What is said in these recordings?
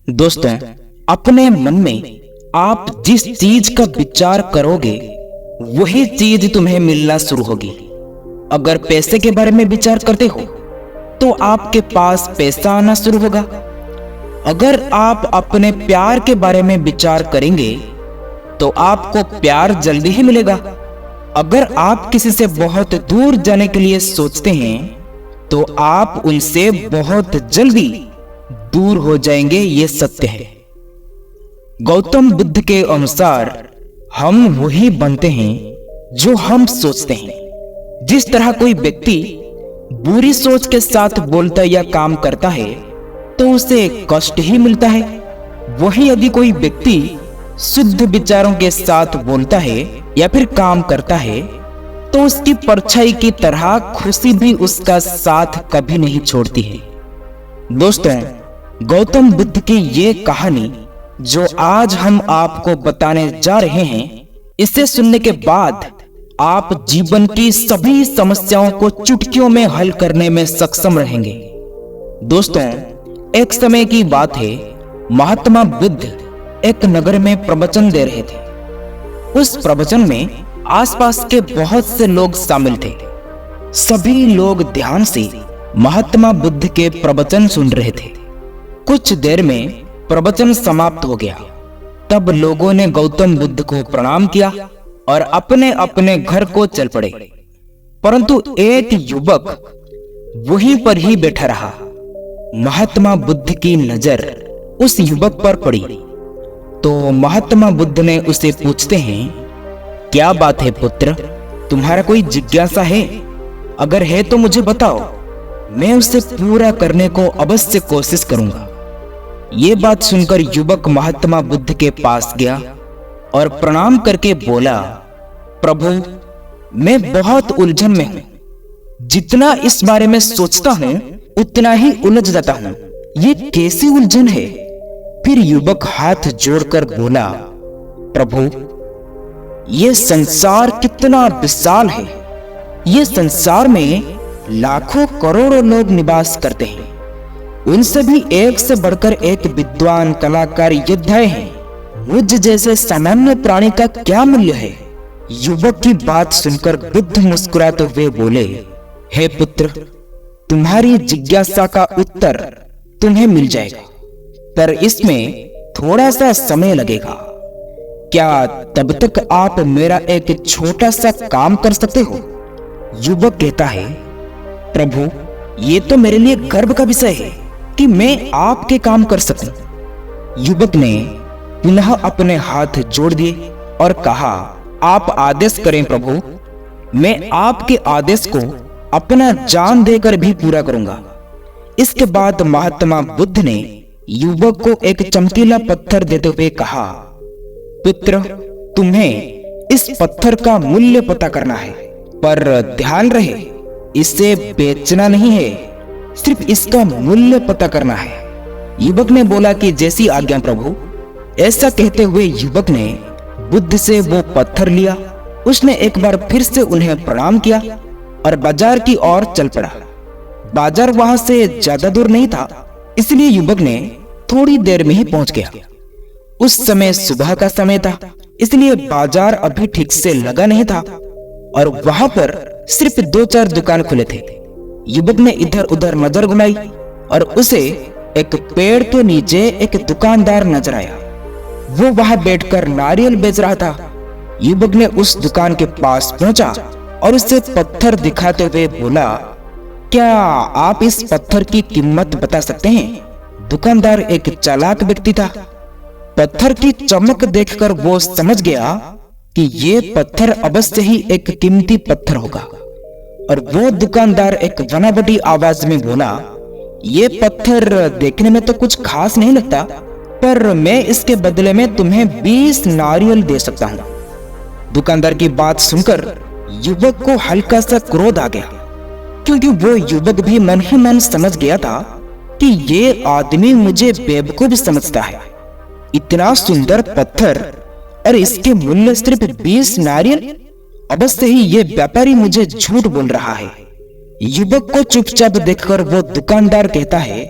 दोस्तों, अपने मन में आप जिस चीज का विचार करोगे वही चीज तुम्हें मिलना शुरू होगी। अगर पैसे के बारे में विचार करते हो तो आपके पास पैसा आना शुरू होगा। अगर आप अपने प्यार के बारे में विचार करेंगे तो आपको प्यार जल्दी ही मिलेगा। अगर आप किसी से बहुत दूर जाने के लिए सोचते हैं तो आप उनसे बहुत जल्दी दूर हो जाएंगे, ये सत्य है। गौतम बुद्ध के अनुसार हम वही बनते हैं जो हम सोचते हैं। जिस तरह कोई व्यक्ति बुरी सोच के साथ बोलता या काम करता है तो उसे कष्ट ही मिलता है, वही यदि कोई व्यक्ति शुद्ध विचारों के साथ बोलता है या फिर काम करता है तो उसकी परछाई की तरह खुशी भी उसका साथ कभी नहीं छोड़ती है। दोस्तों, गौतम बुद्ध की ये कहानी जो आज हम आपको बताने जा रहे हैं, इसे सुनने के बाद आप जीवन की सभी समस्याओं को चुटकियों में हल करने में सक्षम रहेंगे। दोस्तों, एक समय की बात है, महात्मा बुद्ध एक नगर में प्रवचन दे रहे थे। उस प्रवचन में आसपास के बहुत से लोग शामिल थे। सभी लोग ध्यान से महात्मा बुद्ध के प्रवचन सुन रहे थे। कुछ देर में प्रवचन समाप्त हो गया। तब लोगों ने गौतम बुद्ध को प्रणाम किया और अपने अपने घर को चल पड़े। परंतु एक युवक वहीं पर ही बैठा रहा। महात्मा बुद्ध की नजर उस युवक पर पड़ी तो महात्मा बुद्ध ने उसे पूछते हैं, क्या बात है पुत्र, तुम्हारा कोई जिज्ञासा है? अगर है तो मुझे बताओ, मैं उसे पूरा करने को अवश्य कोशिश करूंगा। ये बात सुनकर युवक महात्मा बुद्ध के पास गया और प्रणाम करके बोला, प्रभु, मैं बहुत उलझन में हूं। जितना इस बारे में सोचता हूं उतना ही उलझ जाता हूं। ये कैसी उलझन है? फिर युवक हाथ जोड़कर बोला, प्रभु, ये संसार कितना विशाल है। ये संसार में लाखों करोड़ों लोग निवास करते हैं। उनसे भी एक से बढ़कर एक विद्वान, कलाकार, योद्धा हैं। मुझ जैसे सामान्य प्राणी का क्या मूल्य है? युवक की बात सुनकर बुद्ध मुस्कुराते हुए बोले, हे पुत्र, तुम्हारी जिज्ञासा का उत्तर तुम्हें मिल जाएगा, पर इसमें थोड़ा सा समय लगेगा। क्या तब तक आप मेरा एक छोटा सा काम कर सकते हो? युवक कहता है, प्रभु, ये तो मेरे लिए गर्व का विषय है कि मैं आपके काम कर सकूं। युवक ने पुनः अपने हाथ जोड़ दिए और कहा, आप आदेश करें प्रभु, मैं आपके आदेश को अपना जान देकर भी पूरा करूंगा। इसके बाद महात्मा बुद्ध ने युवक को एक चमकीला पत्थर देते हुए कहा, पुत्र, तुम्हें इस पत्थर का मूल्य पता करना है, पर ध्यान रहे, इसे बेचना नहीं है, सिर्फ इसका मूल्य पता करना है। युवक ने बोला कि जैसी आज्ञा प्रभु। ऐसा कहते हुए युवक ने बुद्ध से वो पत्थर लिया। उसने एक बार फिर से उन्हें प्रणाम किया और बाजार की ओर चल पड़ा। बाजार वहां से ज्यादा दूर नहीं था, इसलिए युवक ने थोड़ी देर में ही पहुंच गया। उस समय सुबह का समय था, इसलिए बाजार अभी ठीक से लगा नहीं था और वहां पर सिर्फ 2-4 दुकान खुले थे। युवक ने इधर उधर नजर घुमाई और उसे एक पेड़ के नीचे एक दुकानदार नजर आया। वो वहां बैठकर नारियल बेच रहा था। युवक ने उस दुकान के पास पहुंचा और उसे पत्थर दिखाते हुए बोला, क्या आप इस पत्थर की कीमत बता सकते हैं? दुकानदार एक चालाक व्यक्ति था। पत्थर की चमक देखकर वो समझ गया कि ये पत्थर अवश्य ही एक कीमती पत्थर होगा और वो दुकानदार एक बनावटी आवाज में बोला, ये पत्थर देखने में तो कुछ खास नहीं लगता, पर मैं इसके बदले में तुम्हें 20 नारियल दे सकता हूं। दुकानदार की बात सुनकर युवक को हल्का सा क्रोध आ गया, क्योंकि वो युवक भी मन ही मन समझ गया था कि ये आदमी मुझे बेवकूफ समझता है। इतना सुंदर पत्थर और इसके मूल्य सिर्फ 20 नारियल, अवश्य ही ये व्यापारी मुझे झूठ बोल रहा है। युवक को चुपचाप देखकर वो दुकानदार कहता है,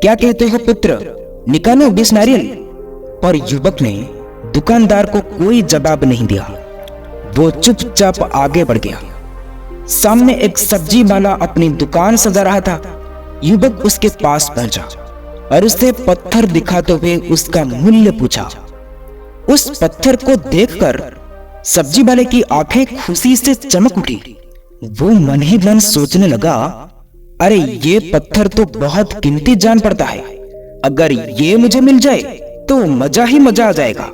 क्या कहते हो पुत्र, निकालो 20 नारियल। पर युवक ने दुकानदार को कोई जवाब नहीं दिया। वो चुपचाप आगे बढ़ गया। सामने एक सब्जी वाला अपनी दुकान सजा रहा था। युवक उसके पास पहुंचा और उसे पत्थर दिखाते हुए उसका मूल्य पूछा। उस पत्थर को देखकर सब्जी वाले की आंखें खुशी से चमक उठी। वो मन ही मन सोचने लगा, अरे ये पत्थर तो बहुत कीमती जान पड़ता है। अगर ये मुझे मिल जाए तो मजा ही मजा आ जाएगा।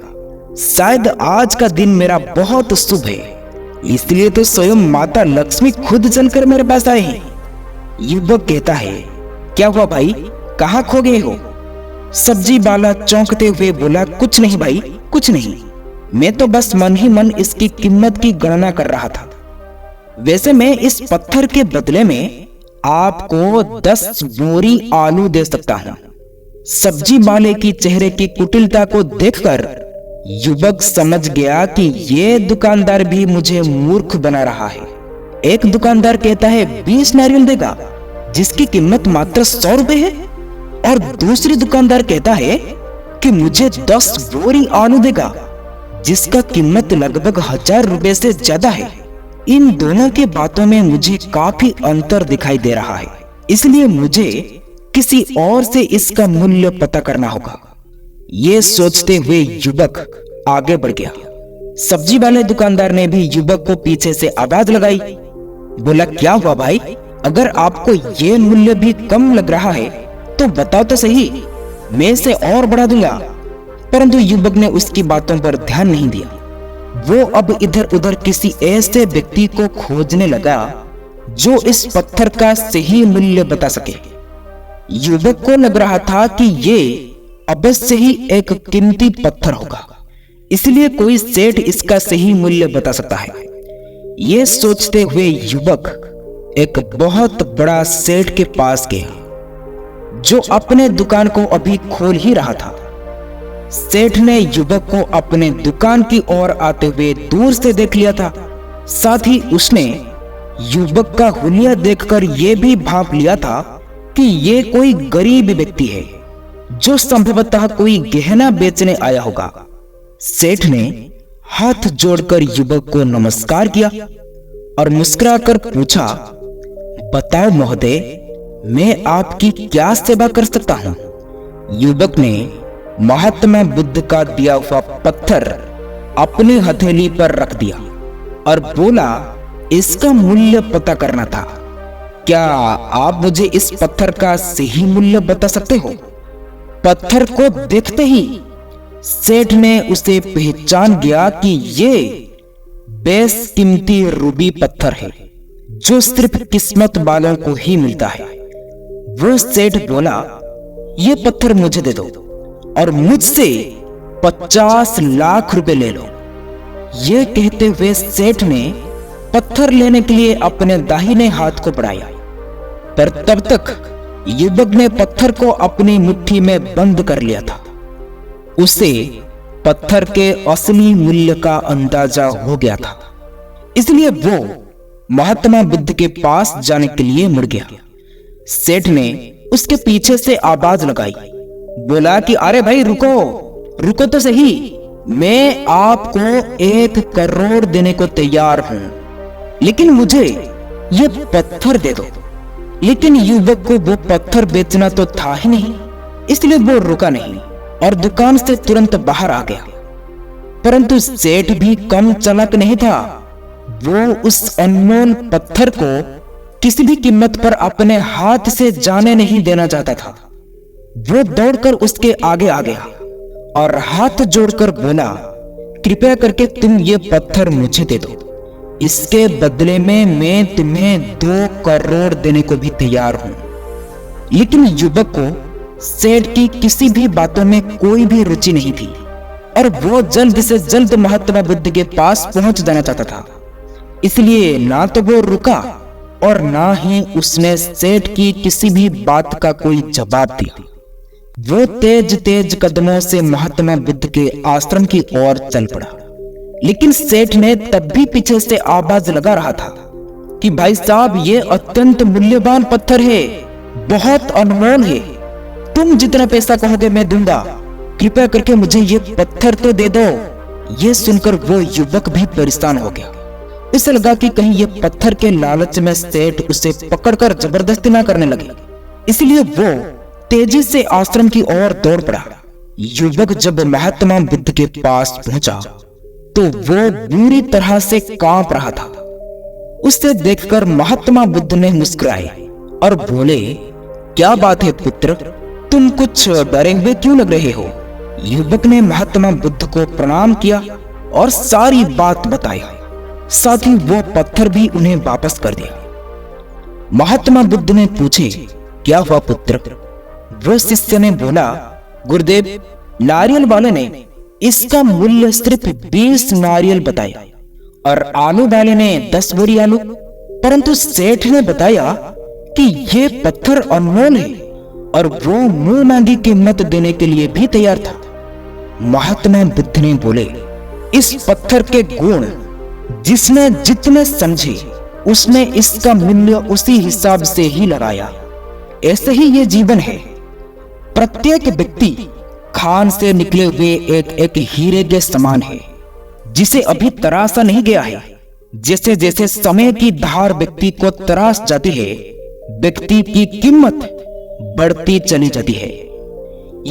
शायद आज का दिन मेरा बहुत शुभ है, इसलिए तो स्वयं माता लक्ष्मी खुद चलकर मेरे पास आए हैं। युवक कहता है, क्या हुआ भाई, कहाँ खो गए हो? सब्जी वाला चौंकते हुए बोला, कुछ नहीं भाई, कुछ नहीं। मैं तो बस मन ही मन इसकी कीमत की गणना कर रहा था। वैसे मैं इस पत्थर के बदले में आपको 10 बोरी आलू दे सकता हूं। सब्जी वाले की चेहरे की कुटिलता को देखकर युवक समझ गया कि ये दुकानदार भी मुझे मूर्ख बना रहा है। एक दुकानदार कहता है 20 नारियल देगा, जिसकी कीमत मात्र 100 रुपए है, और दूसरी दुकानदार कहता है कि मुझे 10 बोरी आलू देगा, जिसका कीमत लगभग 1000 रुपए से ज्यादा है। इन दोनों की बातों में मुझे काफी अंतर दिखाई दे रहा है, इसलिए मुझे किसी और से इसका मूल्य पता करना होगा। ये सोचते हुए युवक आगे बढ़ गया। सब्जी वाले दुकानदार ने भी युवक को पीछे से आवाज लगाई। बोला, क्या हुआ भाई, अगर आपको ये मूल्य भी कम लग रहा है तो बताओ तो सही, मैं इसे और बढ़ा दूंगा। परंतु युवक ने उसकी बातों पर ध्यान नहीं दिया। वो अब इधर उधर किसी ऐसे व्यक्ति को खोजने लगा जो इस पत्थर का सही मूल्य बता सके। युवक को लग रहा था कि ये अवश्य ही एक कीमती पत्थर होगा, इसलिए कोई सेठ इसका सही मूल्य बता सकता है। ये सोचते हुए युवक एक बहुत बड़ा सेठ के पास गया, जो अपने दुकान को अभी खोल ही रहा था। सेठ ने युवक को अपने दुकान की ओर आते हुए दूर से देख लिया था। साथ ही उसने युवक का हुलिया देखकर यह भी भांप लिया था कि ये कोई गरीब व्यक्ति है, जो संभवतः कोई गहना बेचने आया होगा। सेठ ने हाथ जोड़कर युवक को नमस्कार किया और मुस्कुराकर पूछा, बताओ महोदय, मैं आपकी क्या सेवा कर सकता हूं? युवक ने महात्मा बुद्ध का दिया हुआ पत्थर अपनी हथेली पर रख दिया और बोला, इसका मूल्य पता करना था। क्या आप मुझे इस पत्थर का सही मूल्य बता सकते हो? पत्थर को देखते ही सेठ ने उसे पहचान गया कि ये बेशकीमती रूबी पत्थर है, जो सिर्फ किस्मत वालों को ही मिलता है। वो सेठ बोला, ये पत्थर मुझे दे दो और मुझसे 50 लाख रुपए ले लो। ये कहते हुए सेठ ने पत्थर लेने के लिए अपने दाहिने हाथ को बढ़ाया, पर तब तक युवक ने पत्थर को अपनी मुट्ठी में बंद कर लिया था। उसे पत्थर के असली मूल्य का अंदाजा हो गया था, इसलिए वो महात्मा बुद्ध के पास जाने के लिए मुड़ गया। सेठ ने उसके पीछे से आवाज लगाई, बोला कि अरे भाई रुको, रुको तो सही, मैं आपको 1 करोड़ देने को तैयार हूं, लेकिन मुझे ये पत्थर दे दो। लेकिन युवक को वो पत्थर बेचना तो था ही नहीं, इसलिए वो रुका नहीं और दुकान से तुरंत बाहर आ गया। परंतु सेठ भी कम चालाक नहीं था। वो उस अनमोल पत्थर को किसी भी कीमत पर अपने हाथ से जाने नहीं देना चाहता था। वो दौड़कर उसके आगे आ गया और हाथ जोड़कर बोला, कृपया करके तुम ये पत्थर मुझे दे दो, इसके बदले में मैं तुम्हें 2 करोड़ देने को भी तैयार हूं। लेकिन युवक को सेठ की किसी भी बातों में कोई भी रुचि नहीं थी और वो जल्द से जल्द महात्मा बुद्ध के पास पहुंच जाना चाहता था। इसलिए ना तो वो रुका और ना ही उसने सेठ की किसी भी बात का कोई जवाब दिया। वो तेज तेज कदमों से महात्मा बुद्ध के आश्रम की ओर चल पड़ा। लेकिन सेठ ने तब भी पीछे से आवाज लगा रहा था कि भाई साहब, ये अत्यंत मूल्यवान पत्थर है, बहुत अनमोल है, तुम जितना पैसा कहोगे मैं दूंगा, कृपया करके मुझे ये पत्थर तो दे दो। ये सुनकर वो युवक भी परेशान हो गया। उसे लगा कि कहीं ये पत्थर के लालच में सेठ उसे पकड़कर जबरदस्ती ना करने लगे, इसलिए वो तेजी से आश्रम की ओर दौड़ पड़ा। युवक जब महात्मा बुद्ध के पास पहुंचा तो वो बुरी तरह से कांप रहा था। उसे देखकर महात्मा बुद्ध ने मुस्कुराए और बोले, क्या बात है पुत्र, तुम कुछ डरे हुए क्यों लग रहे हो? युवक ने महात्मा बुद्ध को प्रणाम किया और सारी बात बताई। साथ ही वो पत्थर भी उन्हें वापस कर दिया। महात्मा बुद्ध ने पूछे, क्या हुआ पुत्र? वो शिष्य ने बोला, गुरुदेव, नारियल वाले ने इसका मूल्य सिर्फ 20 नारियल बताया और आलू वाले ने 10 बोरी आलू, परंतु सेठ ने बताया कि ये पत्थर अनमोल है और वो मुंह मांगी कीमत देने के लिए भी तैयार था। महात्मा बुद्ध ने बोले, इस पत्थर के गुण जिसने जितने समझे उसने इसका मूल्य उसी हिसाब से ही लगाया। ऐसे ही ये जीवन है। प्रत्येक व्यक्ति खान से निकले हुए एक हीरे के समान है, जिसे अभी तराशा नहीं गया है। जैसे जैसे समय की धार व्यक्ति को तराश जाती है, व्यक्ति की कीमत बढ़ती चली जाती है।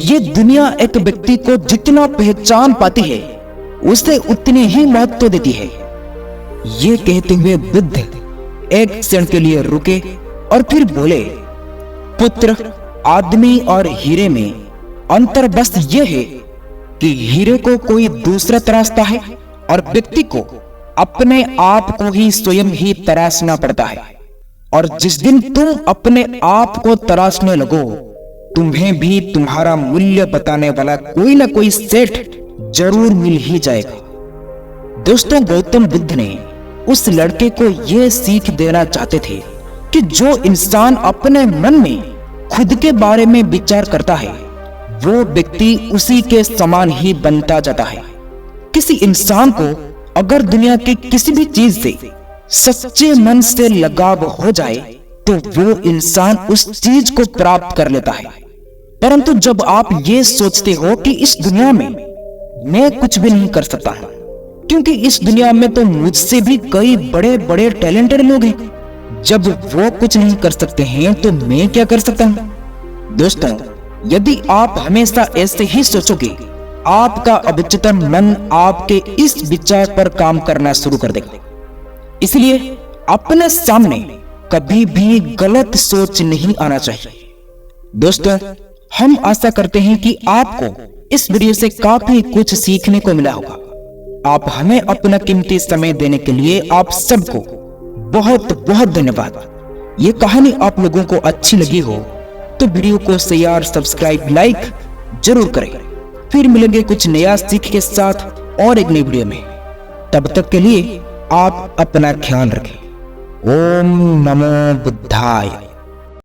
ये दुनिया एक व्यक्ति को जितना पहचान पाती है उसे उतने ही महत्व देती है। ये कहते हुए बुद्ध एक क्षण के लिए रुके और फिर बोले, पुत्र, आदमी और हीरे में अंतर बस ये है कि हीरे को कोई दूसरा तराशता है और व्यक्ति को अपने आप को ही स्वयं ही तराशना पड़ता है। और जिस दिन तुम अपने आप को तराशने लगो, तुम्हें भी तुम्हारा मूल्य बताने वाला कोई ना कोई सेठ जरूर मिल ही जाएगा। दोस्तों, गौतम बुद्ध ने उस लड़के को यह सीख देना चाहते थे कि जो इंसान अपने मन में खुद के बारे में विचार करता है वो व्यक्ति उसी के समान ही बनता जाता है। किसी इंसान को अगर दुनिया की किसी भी चीज से सच्चे मन से लगाव हो जाए तो वो इंसान उस चीज को प्राप्त कर लेता है। परंतु जब आप ये सोचते हो कि इस दुनिया में मैं कुछ भी नहीं कर सकता हूं, क्योंकि इस दुनिया में तो मुझसे भी कई बड़े बड़े टैलेंटेड लोग हैं, जब वो कुछ नहीं कर सकते हैं तो मैं क्या कर सकता हूं? दोस्तों, यदि आप हमेशा ऐसे ही सोचोगे, आपका अवचेतन मन आपके इस विचार पर काम करना शुरू कर देगा। इसलिए अपने सामने कभी भी गलत सोच नहीं आना चाहिए। दोस्तों, हम आशा करते हैं कि आपको इस वीडियो से काफी कुछ सीखने को मिला होगा। आप हमें अपना कीमती समय देने के लिए आप सबको बहुत बहुत धन्यवाद। ये कहानी आप लोगों को अच्छी लगी हो तो वीडियो को शेयर, सब्सक्राइब, लाइक जरूर करें। फिर मिलेंगे कुछ नया सीख के साथ और एक नई वीडियो में। तब तक के लिए आप अपना ख्याल रखें। ओम नमो बुद्धाय।